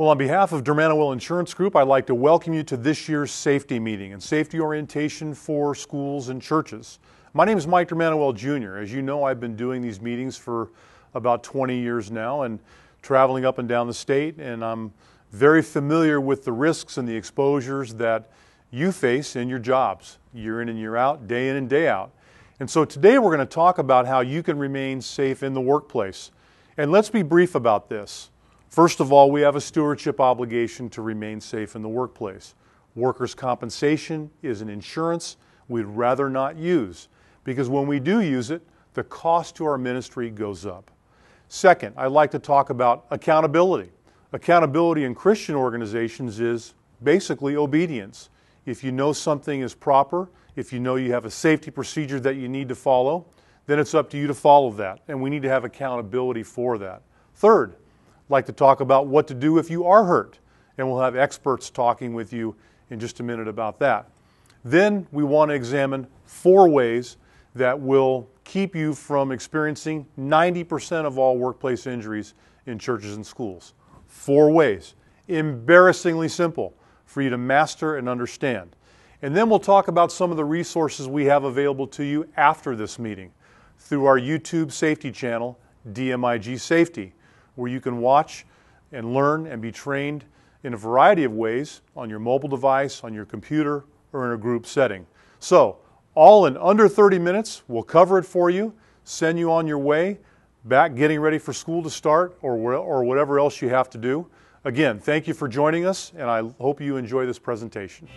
Well, on behalf of Dermanowell Insurance Group, I'd like to welcome you to this year's safety meeting and safety orientation for schools and churches. My name is Mike Dermanowell Jr. As you know, I've been doing these meetings for about 20 years now and traveling up and down the state, and I'm very familiar with the risks and the exposures that you face in your jobs, year in and year out, day in and day out. And so today we're going to talk about how you can remain safe in the workplace. And let's be brief about this. First of all, we have a stewardship obligation to remain safe in the workplace. Workers' compensation is an insurance we'd rather not use because when we do use it, the cost to our ministry goes up. Second, I'd like to talk about accountability. Accountability in Christian organizations is basically obedience. If you know something is proper, if you know you have a safety procedure that you need to follow, then it's up to you to follow that, and we need to have accountability for that. Third, I'd like to talk about what to do if you are hurt, and we'll have experts talking with you in just a minute about that. Then we want to examine 4 ways that will keep you from experiencing 90% of all workplace injuries in churches and schools. 4 ways, embarrassingly simple for you to master and understand. And then we'll talk about some of the resources we have available to you after this meeting through our YouTube safety channel, DMIG Safety, where you can watch and learn and be trained in a variety of ways on your mobile device, on your computer, or in a group setting. So, all in under 30 minutes, we'll cover it for you, send you on your way, back getting ready for school to start or whatever else you have to do. Again, thank you for joining us, and I hope you enjoy this presentation.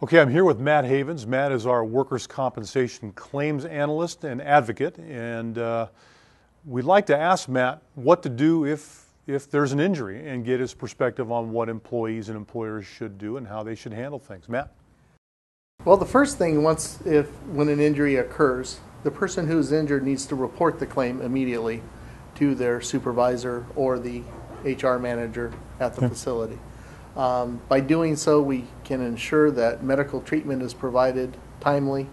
Okay, I'm here with Matt Havens. Matt is our workers' compensation claims analyst and advocate, and we'd like to ask Matt what to do if there's an injury and get his perspective on what employees and employers should do and how they should handle things. Matt? Well, the first thing, when an injury occurs, the person who's injured needs to report the claim immediately to their supervisor or the HR manager at the facility. By doing so, we can ensure that medical treatment is provided timely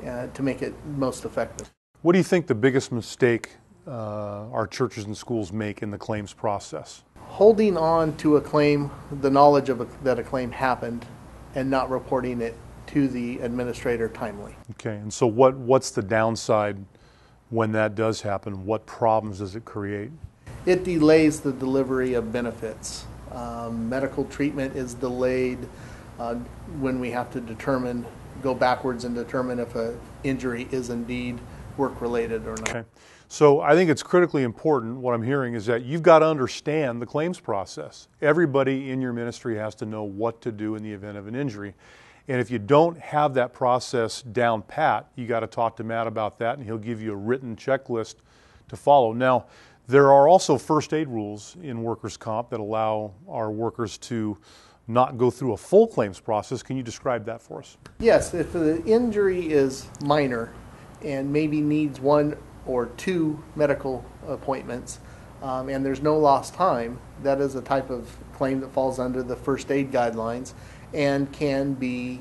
to make it most effective. What do you think the biggest mistake our churches and schools make in the claims process? Holding on to a claim, the knowledge that a claim happened, and not reporting it to the administrator timely. Okay, and so what's the downside when that does happen? What problems does it create? It delays the delivery of benefits. Medical treatment is delayed when we have to go backwards and determine if an injury is indeed work-related or not. Okay. So I think it's critically important, what I'm hearing is that you've got to understand the claims process. Everybody in your ministry has to know what to do in the event of an injury. And if you don't have that process down pat, you got to talk to Matt about that, and he'll give you a written checklist to follow. Now, there are also first aid rules in workers' comp that allow our workers to not go through a full claims process. Can you describe that for us? Yes, if the injury is minor and maybe needs 1 or 2 medical appointments, and there's no lost time, that is a type of claim that falls under the first aid guidelines and can be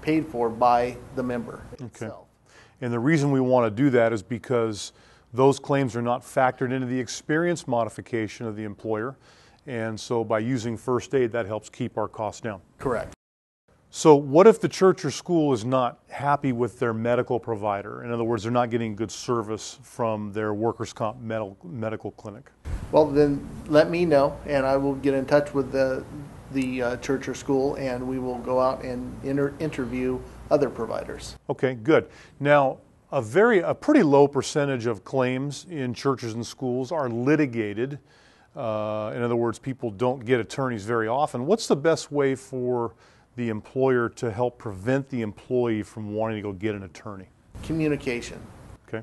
paid for by the member itself. And the reason we want to do that is because those claims are not factored into the experience modification of the employer, and so by using first aid, that helps keep our costs down. Correct. So what if the church or school is not happy with their medical provider? In other words, they're not getting good service from their workers' comp medical clinic. Well, then let me know, and I will get in touch with the church or school, and we will go out and interview other providers. Okay, good. Now, a pretty low percentage of claims in churches and schools are litigated. In other words, people don't get attorneys very often. What's the best way for the employer to help prevent the employee from wanting to go get an attorney? Communication. Okay.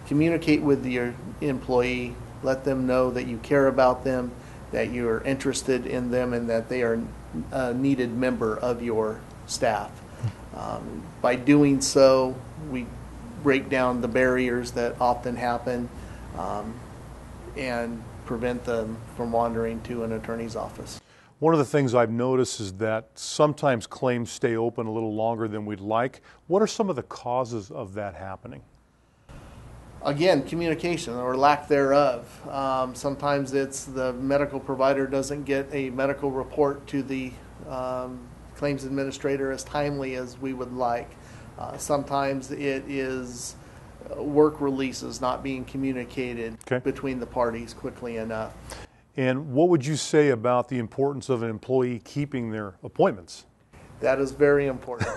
Communicate with your employee. Let them know that you care about them, that you're interested in them, and that they are a needed member of your staff. By doing so, we break down the barriers that often happen and prevent them from wandering to an attorney's office. One of the things I've noticed is that sometimes claims stay open a little longer than we'd like. What are some of the causes of that happening? Again, communication or lack thereof. Sometimes it's the medical provider doesn't get a medical report to the claims administrator as timely as we would like. Sometimes it is work releases not being communicated between the parties quickly enough. And what would you say about the importance of an employee keeping their appointments? That is very important.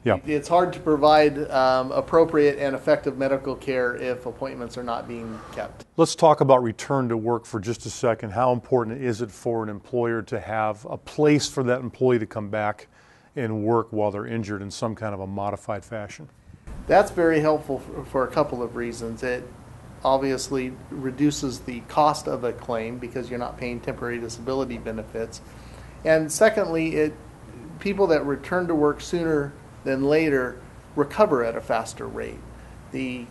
Yeah. It's hard to provide appropriate and effective medical care if appointments are not being kept. Let's talk about return to work for just a second. How important is it for an employer to have a place for that employee to come back and work while they're injured in some kind of a modified fashion? That's very helpful for a couple of reasons. It obviously reduces the cost of a claim because you're not paying temporary disability benefits. And secondly, people that return to work sooner than later recover at a faster rate. The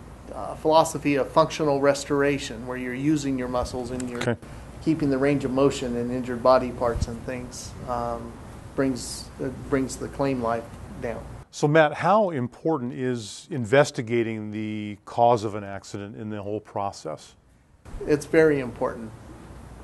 philosophy of functional restoration, where you're using your muscles and you're keeping the range of motion in injured body parts and things, brings the claim life down. So Matt, how important is investigating the cause of an accident in the whole process? It's very important.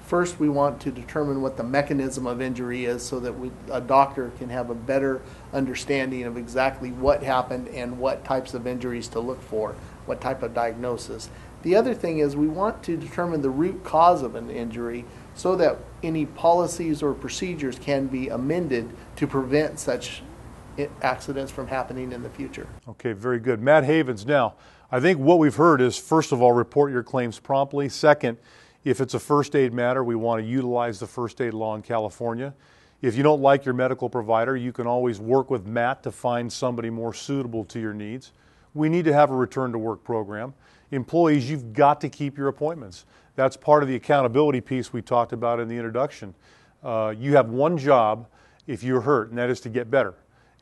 First, we want to determine what the mechanism of injury is so that a doctor can have a better understanding of exactly what happened and what types of injuries to look for, what type of diagnosis. The other thing is we want to determine the root cause of an injury so that any policies or procedures can be amended to prevent such accidents from happening in the future. Okay, very good. Matt Havens, now, I think what we've heard is, first of all, report your claims promptly. Second, if it's a first aid matter, we want to utilize the first aid law in California. If you don't like your medical provider, you can always work with Matt to find somebody more suitable to your needs. We need to have a return to work program. Employees, you've got to keep your appointments. That's part of the accountability piece we talked about in the introduction. You have one job if you're hurt, and that is to get better.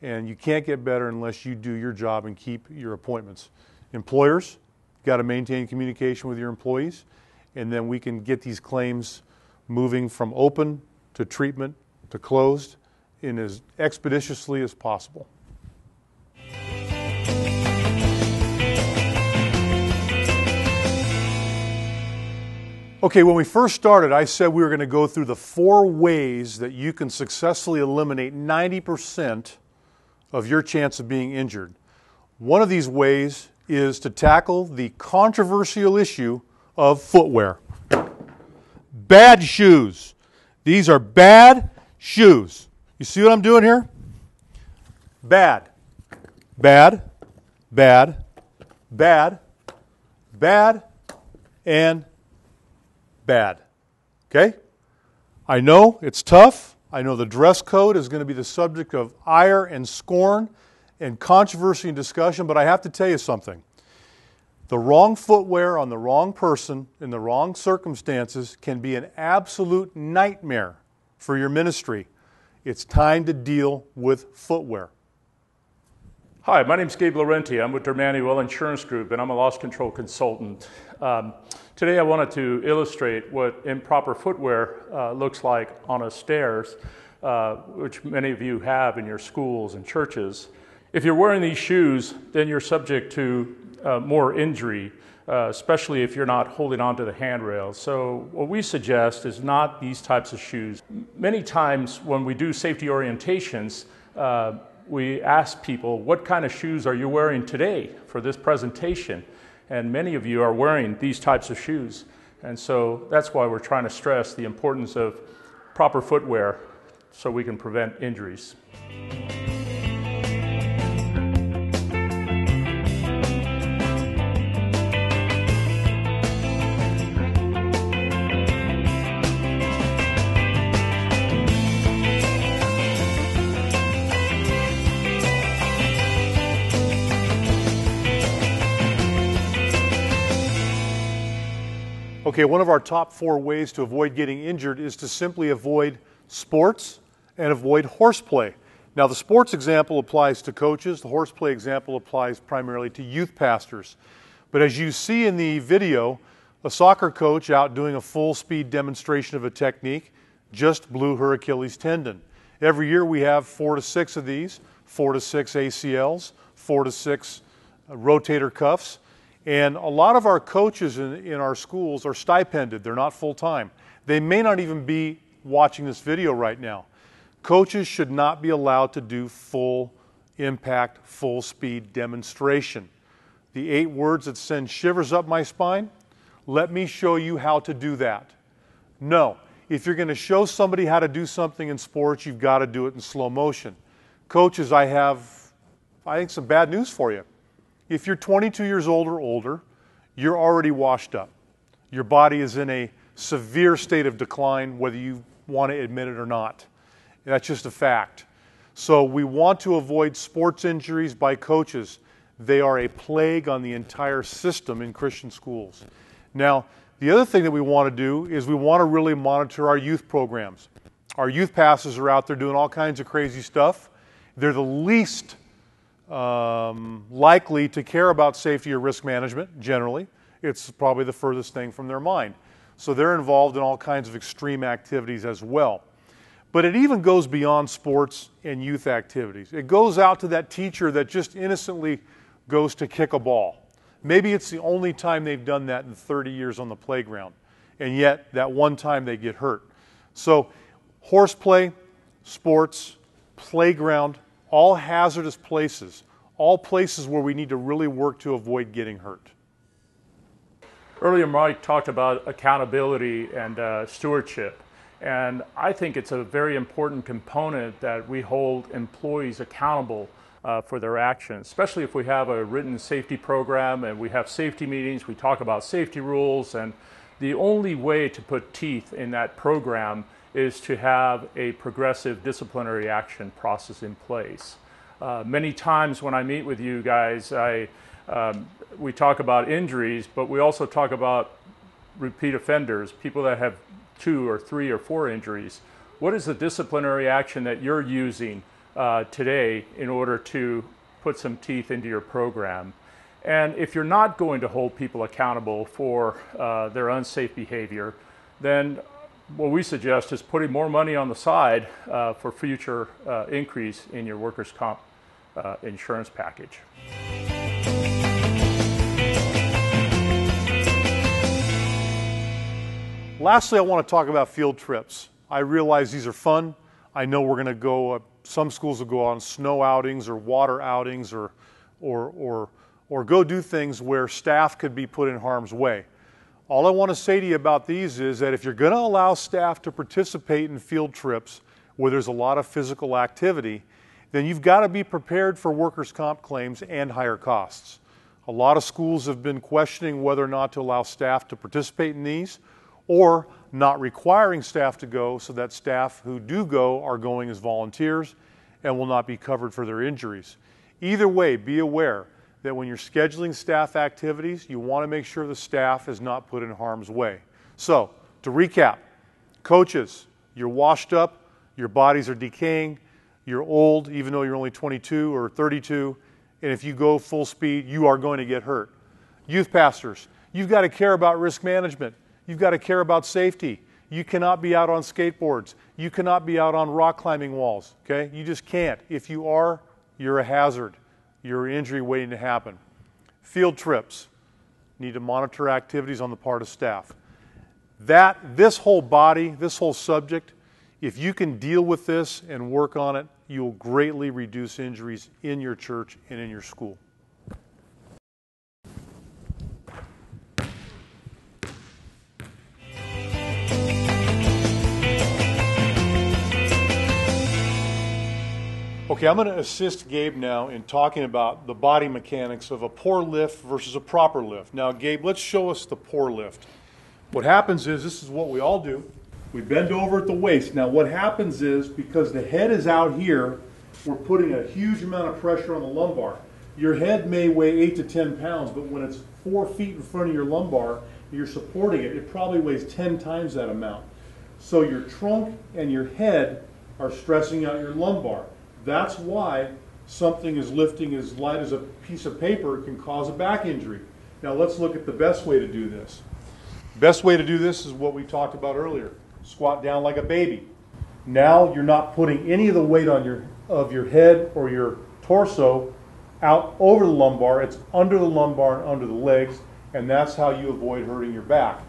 And you can't get better unless you do your job and keep your appointments. Employers, got to maintain communication with your employees, and then we can get these claims moving from open to treatment to closed in as expeditiously as possible. Okay, when we first started, I said we were going to go through the 4 ways that you can successfully eliminate 90% of your chance of being injured. One of these ways is to tackle the controversial issue of footwear. Bad shoes. These are bad shoes. You see what I'm doing here? Bad. Bad. Bad. Bad. Bad. And bad. Okay? I know it's tough. I know the dress code is going to be the subject of ire and scorn and controversy and discussion, but I have to tell you something. The wrong footwear on the wrong person in the wrong circumstances can be an absolute nightmare for your ministry. It's time to deal with footwear. Hi, my name is Gabe Laurenti. I'm with Dermanuel Insurance Group, and I'm a loss control consultant. Today I wanted to illustrate what improper footwear looks like on a stairs, which many of you have in your schools and churches. If you're wearing these shoes, then you're subject to more injury, especially if you're not holding onto the handrail. So what we suggest is not these types of shoes. Many times when we do safety orientations, we ask people, what kind of shoes are you wearing today for this presentation? And many of you are wearing these types of shoes. And so that's why we're trying to stress the importance of proper footwear so we can prevent injuries. Okay, one of our top 4 ways to avoid getting injured is to simply avoid sports and avoid horseplay. Now, the sports example applies to coaches. The horseplay example applies primarily to youth pastors. But as you see in the video, a soccer coach out doing a full-speed demonstration of a technique just blew her Achilles tendon. Every year we have 4 to 6 of these, 4 to 6 ACLs, 4 to 6 rotator cuffs. And a lot of our coaches in our schools are stipended. They're not full-time. They may not even be watching this video right now. Coaches should not be allowed to do full impact, full speed demonstration. The 8 words that send shivers up my spine, let me show you how to do that. No, if you're going to show somebody how to do something in sports, you've got to do it in slow motion. Coaches, I think some bad news for you. If you're 22 years old or older, you're already washed up. Your body is in a severe state of decline, whether you want to admit it or not. That's just a fact. So we want to avoid sports injuries by coaches. They are a plague on the entire system in Christian schools. Now, the other thing that we want to do is we want to really monitor our youth programs. Our youth pastors are out there doing all kinds of crazy stuff. They're the least likely to care about safety or risk management, generally. It's probably the furthest thing from their mind. So they're involved in all kinds of extreme activities as well. But it even goes beyond sports and youth activities. It goes out to that teacher that just innocently goes to kick a ball. Maybe it's the only time they've done that in 30 years on the playground, and yet that one time they get hurt. So horseplay, sports, playground, all hazardous places, all places where we need to really work to avoid getting hurt. Earlier, Mike talked about accountability and stewardship. And I think it's a very important component that we hold employees accountable for their actions, especially if we have a written safety program and we have safety meetings, we talk about safety rules, and the only way to put teeth in that program is to have a progressive disciplinary action process in place. Many times when I meet with you guys, we talk about injuries, but we also talk about repeat offenders, people that have 2 or 3 or 4 injuries. What is the disciplinary action that you're using today in order to put some teeth into your program? And if you're not going to hold people accountable for their unsafe behavior, then what we suggest is putting more money on the side for future increase in your workers' comp insurance package. Lastly, I want to talk about field trips. I realize these are fun. I know we're going to go, some schools will go on snow outings or water outings or go do things where staff could be put in harm's way. All I want to say to you about these is that if you're going to allow staff to participate in field trips where there's a lot of physical activity, then you've got to be prepared for workers' comp claims and higher costs. A lot of schools have been questioning whether or not to allow staff to participate in these, or not requiring staff to go so that staff who do go are going as volunteers and will not be covered for their injuries. Either way, be aware that when you're scheduling staff activities, you want to make sure the staff is not put in harm's way. So, to recap, coaches, you're washed up, your bodies are decaying, you're old even though you're only 22 or 32, and if you go full speed, you are going to get hurt. Youth pastors, you've got to care about risk management. You've got to care about safety. You cannot be out on skateboards. You cannot be out on rock climbing walls, okay? You just can't. If you are, you're a hazard. You're an injury waiting to happen. Field trips. Need to monitor activities on the part of staff. This whole body, this whole subject, if you can deal with this and work on it, you'll greatly reduce injuries in your church and in your school. Okay, I'm going to assist Gabe now in talking about the body mechanics of a poor lift versus a proper lift. Now, Gabe, let's show us the poor lift. What happens is, this is what we all do. We bend over at the waist. Now, what happens is, because the head is out here, we're putting a huge amount of pressure on the lumbar. Your head may weigh 8 to 10 pounds, but when it's 4 feet in front of your lumbar, you're supporting it, it probably weighs 10 times that amount. So your trunk and your head are stressing out your lumbar. That's why something is lifting as light as a piece of paper can cause a back injury. Now let's look at the best way to do this. Best way to do this is what we talked about earlier. Squat down like a baby. Now you're not putting any of the weight on your head or your torso out over the lumbar, it's under the lumbar and under the legs, and that's how you avoid hurting your back.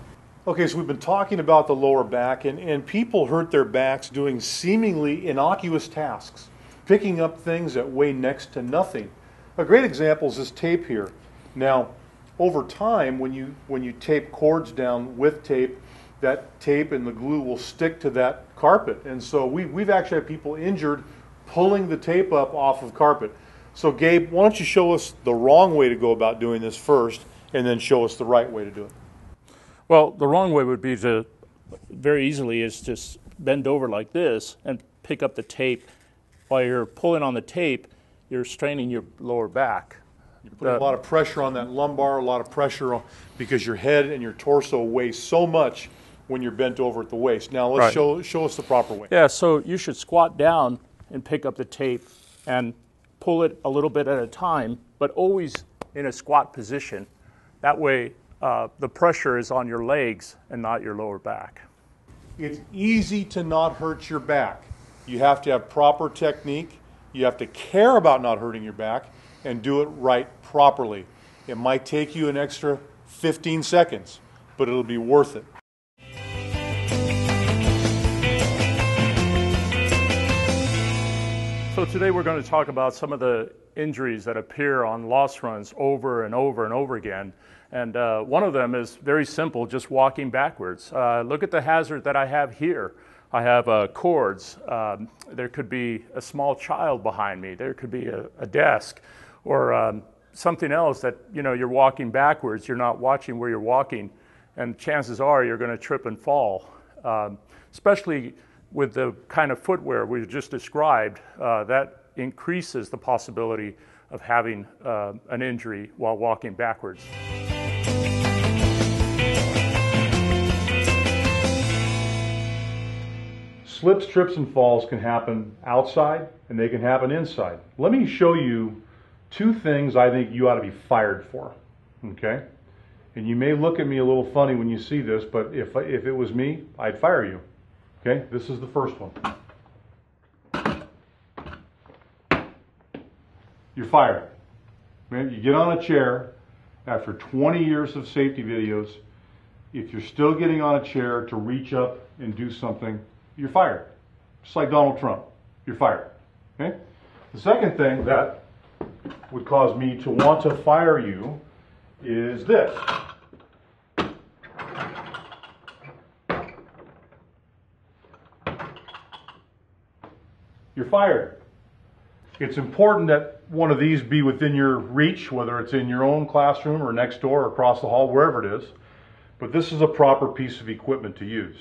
Okay, so we've been talking about the lower back, and people hurt their backs doing seemingly innocuous tasks, picking up things that weigh next to nothing. A great example is this tape here. Now, over time, when you tape cords down with tape, that tape and the glue will stick to that carpet. And so we've actually had people injured pulling the tape up off of carpet. So Gabe, why don't you show us the wrong way to go about doing this first, and then show us the right way to do it. Well, the wrong way would be to, very easily, is just bend over like this and pick up the tape. While you're pulling on the tape, you're straining your lower back. You're putting a lot of pressure on that lumbar, a lot of pressure on, because your head and your torso weigh so much when you're bent over at the waist. Now let's show us the proper way. Yeah, so you should squat down and pick up the tape and pull it a little bit at a time, but always in a squat position. That way the pressure is on your legs and not your lower back. It's easy to not hurt your back. You have to have proper technique. You have to care about not hurting your back and do it right properly. It might take you an extra 15 seconds, but it'll be worth it. So today we're going to talk about some of the injuries that appear on lost runs over and over and over again. And one of them is very simple, just walking backwards. Look at the hazard that I have here. I have cords. There could be a small child behind me. There could be a desk or something else that, you're walking backwards. You're not watching where you're walking, and chances are you're going to trip and fall. Especially with the kind of footwear we just described, that increases the possibility of having an injury while walking backwards. Slips, trips, and falls can happen outside and they can happen inside. Let me show you two things I think you ought to be fired for, okay? And you may look at me a little funny when you see this, but if it was me, I'd fire you, okay? This is the first one. You're fired. Man, you get on a chair after 20 years of safety videos. If you're still getting on a chair to reach up and do something, you're fired. Just like Donald Trump, you're fired. Okay? The second thing that would cause me to want to fire you is this. You're fired. It's important that one of these be within your reach, whether it's in your own classroom or next door or across the hall, wherever it is. But this is a proper piece of equipment to use.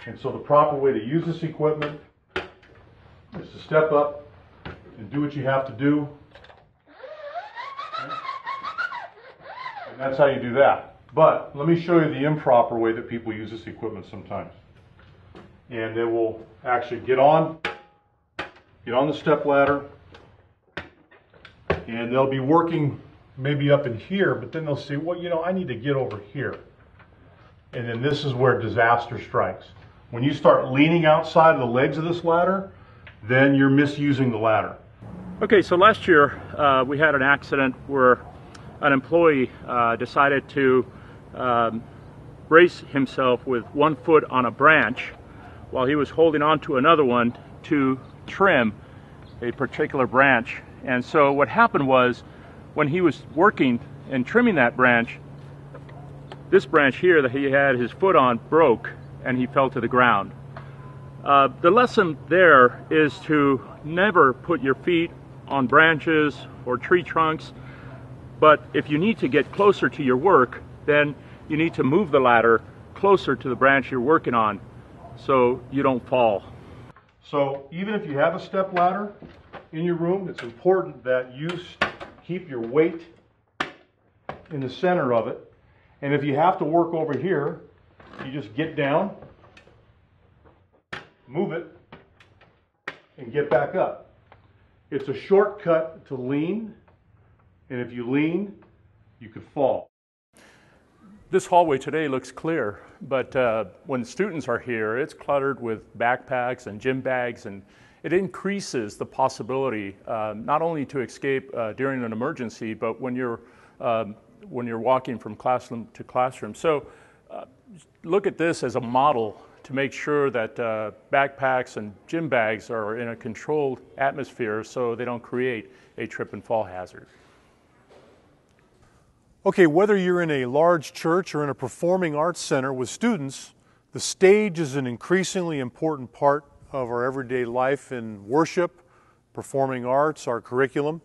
And so the proper way to use this equipment is to step up and do what you have to do. And that's how you do that. But let me show you the improper way that people use this equipment sometimes. And they will actually get on the step ladder, and they'll be working maybe up in here, but then they'll say, well, I need to get over here. And then this is where disaster strikes. When you start leaning outside of the legs of this ladder, then you're misusing the ladder. Okay, so last year we had an accident where an employee decided to brace himself with one foot on a branch while he was holding on to another one to trim a particular branch. And so what happened was, when he was working and trimming that branch, this branch here that he had his foot on broke and he fell to the ground. The lesson there is to never put your feet on branches or tree trunks, but if you need to get closer to your work, then you need to move the ladder closer to the branch you're working on so you don't fall. So even if you have a step ladder in your room, it's important that you keep your weight in the center of it. And if you have to work over here, you just get down, move it, and get back up. It's a shortcut to lean, and if you lean, you could fall. This hallway today looks clear, but when students are here, it's cluttered with backpacks and gym bags and it increases the possibility not only to escape during an emergency, but when you're walking from classroom to classroom. So look at this as a model to make sure that backpacks and gym bags are in a controlled atmosphere so they don't create a trip and fall hazard. Okay, whether you're in a large church or in a performing arts center with students, the stage is an increasingly important part of our everyday life in worship, performing arts, our curriculum.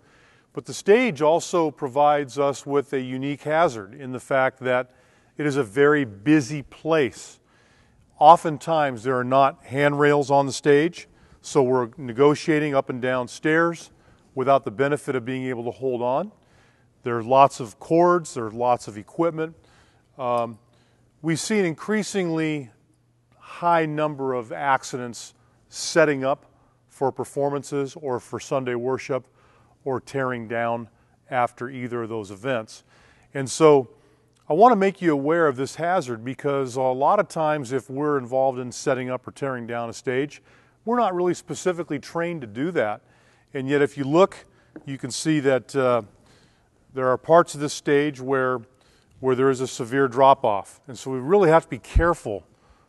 But the stage also provides us with a unique hazard in the fact that it is a very busy place. Oftentimes there are not handrails on the stage, so we're negotiating up and down stairs without the benefit of being able to hold on. There's lots of cords, there's lots of equipment. We see an increasingly high number of accidents setting up for performances or for Sunday worship or tearing down after either of those events. And so I want to make you aware of this hazard because a lot of times if we're involved in setting up or tearing down a stage, we're not really specifically trained to do that. And yet if you look, you can see that there are parts of this stage where there is a severe drop-off. And so we really have to be careful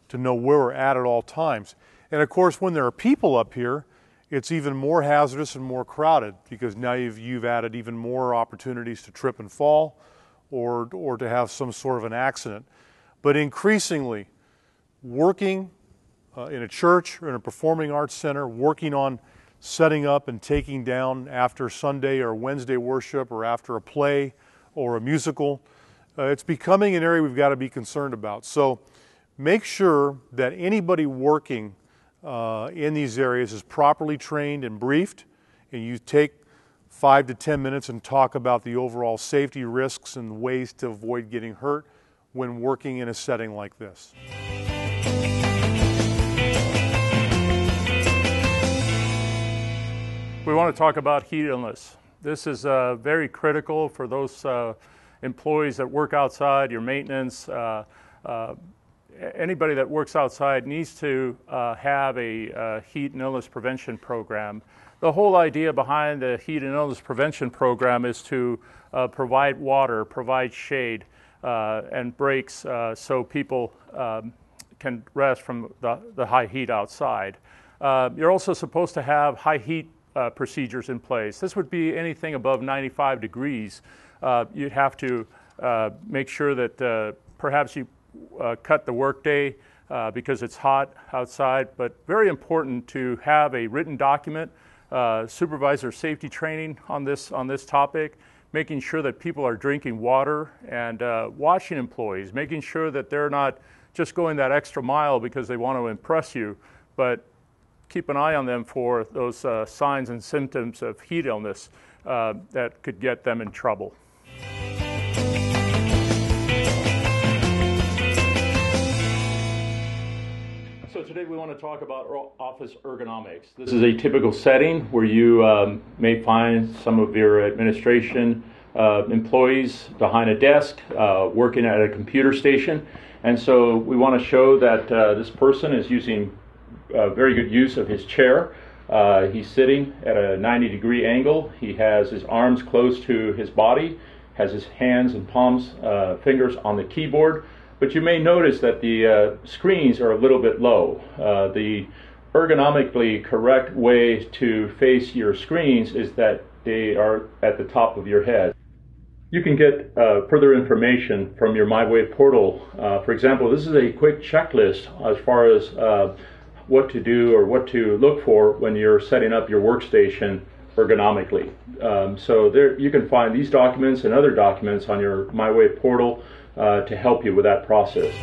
to know where we're at all times. And of course, when there are people up here, it's even more hazardous and more crowded because now you've added even more opportunities to trip and fall or to have some sort of an accident. But increasingly, working in a church or in a performing arts center, working on setting up and taking down after Sunday or Wednesday worship or after a play or a musical, it's becoming an area we've got to be concerned about. So make sure that anybody working in these areas is properly trained and briefed, and you take 5 to 10 minutes and talk about the overall safety risks and ways to avoid getting hurt when working in a setting like this. We want to talk about heat illness. This is very critical for those employees that work outside, your maintenance. Anybody that works outside needs to have a heat and illness prevention program. The whole idea behind the heat and illness prevention program is to provide water, provide shade, and breaks so people can rest from the high heat outside. You're also supposed to have high heat procedures in place. This would be anything above 95 degrees. You'd have to make sure that perhaps you cut the workday because it's hot outside, but very important to have a written document, supervisor safety training on this topic, making sure that people are drinking water and watching employees, making sure that they're not just going that extra mile because they want to impress you, but keep an eye on them for those signs and symptoms of heat illness that could get them in trouble. So today we want to talk about office ergonomics. This is a typical setting where you may find some of your administration employees behind a desk working at a computer station. And so we want to show that this person is using very good use of his chair. He's sitting at a 90-degree angle. He has his arms close to his body, has his hands and fingers on the keyboard. But you may notice that the screens are a little bit low. The ergonomically correct way to face your screens is that they are at the top of your head. You can get further information from your MyWay portal. For example, this is a quick checklist as far as what to do or what to look for when you're setting up your workstation ergonomically. So there you can find these documents and other documents on your MyWay portal to help you with that process.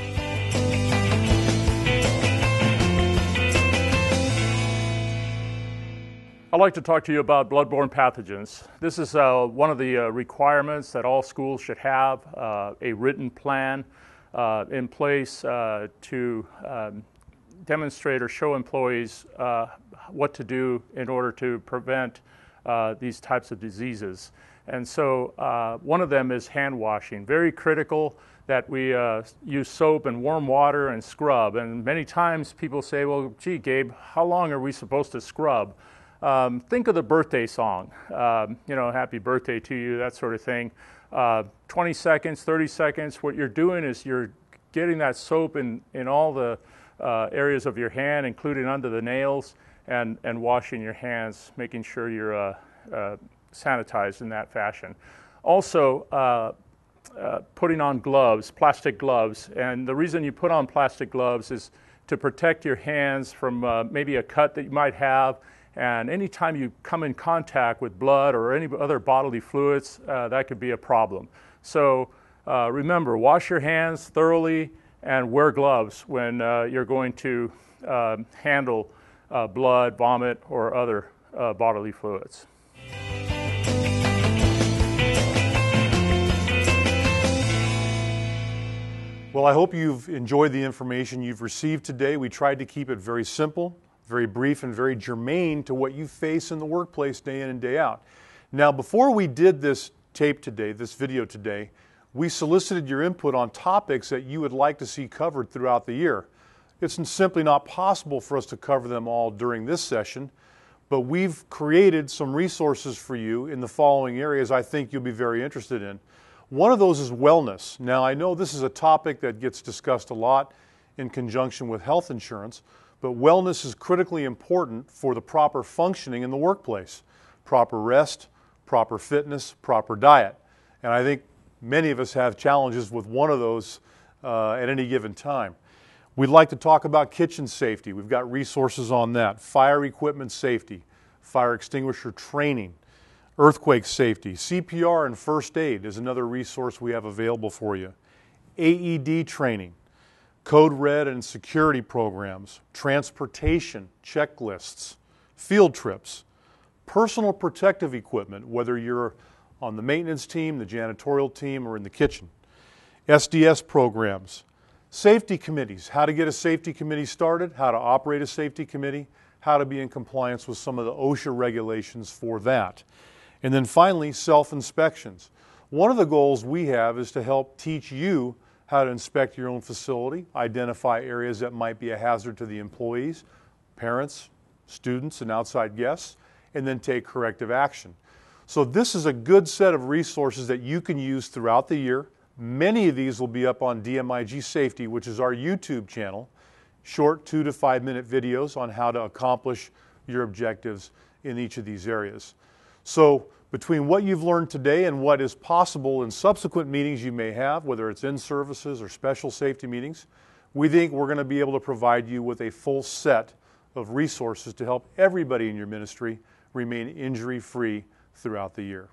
I'd like to talk to you about bloodborne pathogens. This is one of the requirements that all schools should have, a written plan in place to demonstrate or show employees what to do in order to prevent these types of diseases. And so one of them is hand washing. Very critical that we use soap and warm water and scrub. And many times people say, well, gee, Gabe, how long are we supposed to scrub? Think of the birthday song, happy birthday to you, that sort of thing. 20 seconds, 30 seconds, what you're doing is you're getting that soap in all the areas of your hand, including under the nails, and washing your hands, making sure you're sanitized in that fashion. Also, putting on gloves, plastic gloves, and the reason you put on plastic gloves is to protect your hands from maybe a cut that you might have, and anytime you come in contact with blood or any other bodily fluids, that could be a problem. So remember, wash your hands thoroughly and wear gloves when you're going to handle blood, vomit, or other bodily fluids. Well, I hope you've enjoyed the information you've received today. We tried to keep it very simple, very brief, and very germane to what you face in the workplace day in and day out. Now, before we did this tape today, this video today, we solicited your input on topics that you would like to see covered throughout the year. It's simply not possible for us to cover them all during this session, but we've created some resources for you in the following areas I think you'll be very interested in. One of those is wellness. Now, I know this is a topic that gets discussed a lot in conjunction with health insurance, but wellness is critically important for the proper functioning in the workplace. Proper rest, proper fitness, proper diet. And I think many of us have challenges with one of those at any given time. We'd like to talk about kitchen safety. We've got resources on that. Fire equipment safety, fire extinguisher training, earthquake safety, CPR and first aid is another resource we have available for you. AED training, code red and security programs, transportation checklists, field trips, personal protective equipment, whether you're on the maintenance team, the janitorial team, or in the kitchen, SDS programs, safety committees, how to get a safety committee started, how to operate a safety committee, how to be in compliance with some of the OSHA regulations for that. And then finally, self-inspections. One of the goals we have is to help teach you how to inspect your own facility, identify areas that might be a hazard to the employees, parents, students, and outside guests, and then take corrective action. So this is a good set of resources that you can use throughout the year. Many of these will be up on DMIG Safety, which is our YouTube channel, short 2 to 5 minute videos on how to accomplish your objectives in each of these areas. So between what you've learned today and what is possible in subsequent meetings you may have, whether it's in services or special safety meetings, we think we're going to be able to provide you with a full set of resources to help everybody in your ministry remain injury-free throughout the year.